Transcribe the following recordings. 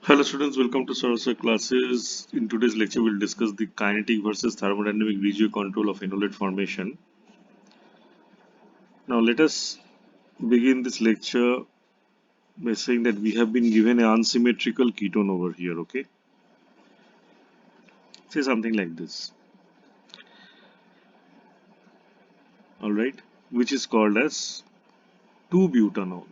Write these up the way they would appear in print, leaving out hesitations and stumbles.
Hello students, welcome to Saraswat classes. In today's lecture, we'll discuss the kinetic versus thermodynamic regio control of inlet formation. Now let us begin this lecture by saying that we have been given an unsymmetrical ketone over here, okay? Say something like this, alright, which is called as 2-butanol.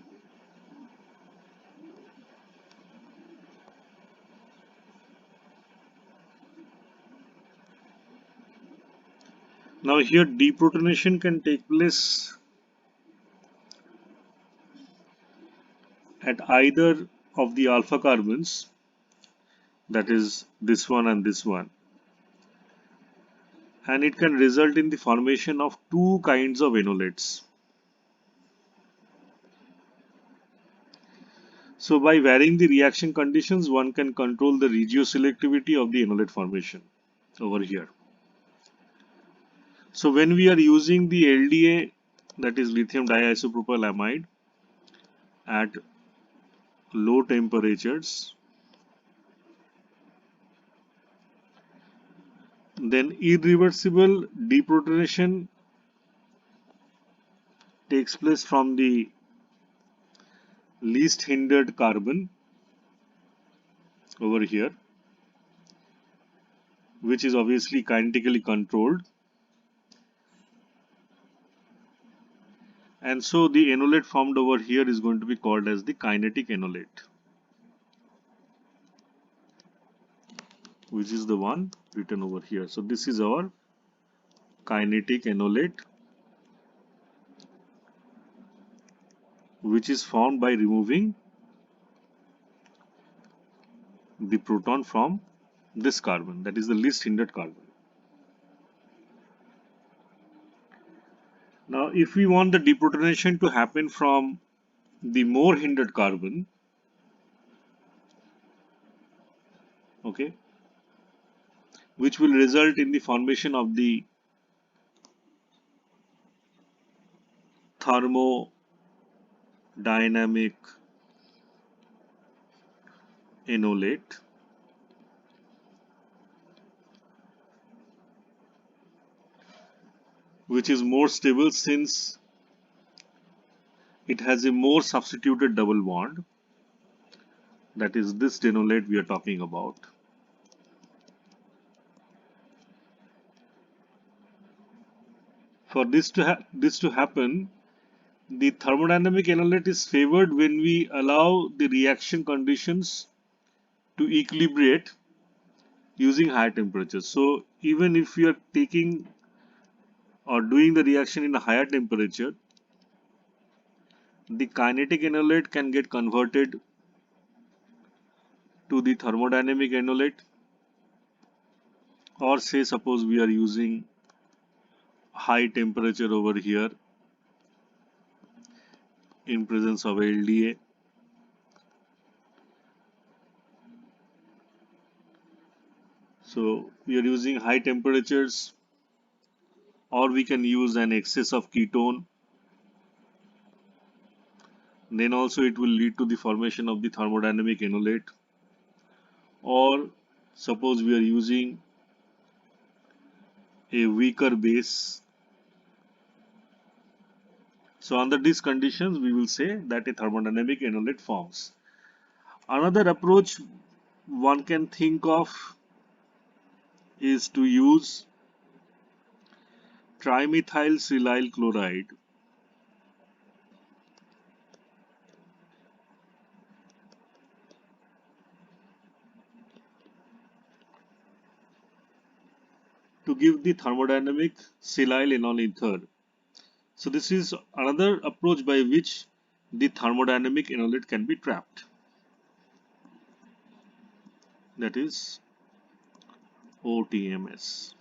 Now here deprotonation can take place at either of the alpha carbons, that is this one and this one, and it can result in the formation of two kinds of enolates. So by varying the reaction conditions, one can control the regioselectivity of the enolate formation over here. So when we are using the LDA, that is lithium diisopropylamide, at low temperatures, then irreversible deprotonation takes place from the least hindered carbon over here, which is obviously kinetically controlled. And so the enolate formed over here is going to be called as the kinetic enolate, which is the one written over here. So this is our kinetic enolate, which is formed by removing the proton from this carbon, that is the least hindered carbon. Now if we want the deprotonation to happen from the more hindered carbon, okay, which will result in the formation of the thermodynamic enolate, which is more stable since it has a more substituted double bond, that is this denolate we are talking about. For this to happen, the thermodynamic enolate is favored when we allow the reaction conditions to equilibrate using higher temperatures. So even if we are taking or doing the reaction in a higher temperature, the kinetic enolate can get converted to the thermodynamic enolate, or say suppose we are using high temperature over here in presence of LDA. So we are using high temperatures, or we can use an excess of ketone. Then also it will lead to the formation of the thermodynamic enolate. Or suppose we are using a weaker base. So under these conditions, we will say that a thermodynamic enolate forms. Another approach one can think of is to use trimethyl silyl chloride to give the thermodynamic silyl enol ether. So this is another approach by which the thermodynamic enolate can be trapped. That is OTMS.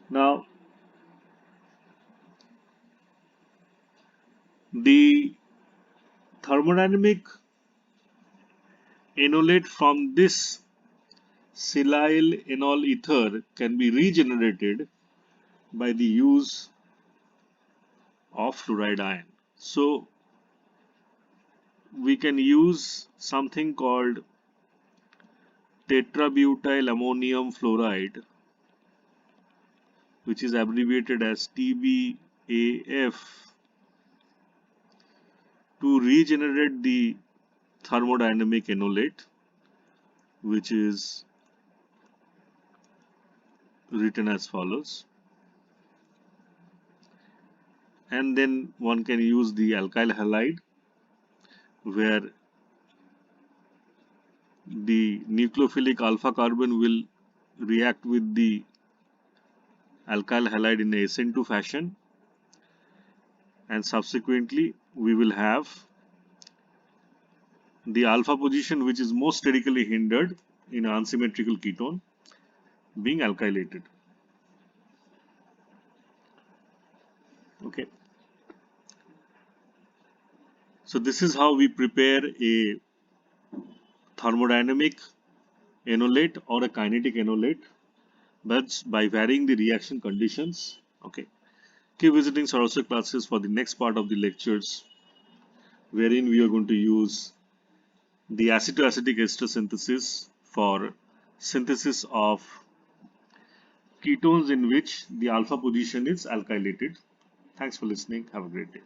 Now the thermodynamic enolate from this silyl enol ether can be regenerated by the use of fluoride ion. So we can use something called tetrabutyl ammonium fluoride, which is abbreviated as TBAF, to regenerate the thermodynamic enolate, which is written as follows. And then one can use the alkyl halide, where the nucleophilic alpha carbon will react with the alkyl halide in a SN2 fashion, and subsequently we will have the alpha position, which is most sterically hindered in an unsymmetrical ketone, being alkylated. Okay. So this is how we prepare a thermodynamic enolate or a kinetic enolate, but by varying the reaction conditions. Okay. Keep visiting Saraswat classes for the next part of the lectures, wherein we are going to use the acetoacetic ester synthesis for synthesis of ketones in which the alpha position is alkylated. Thanks for listening. Have a great day.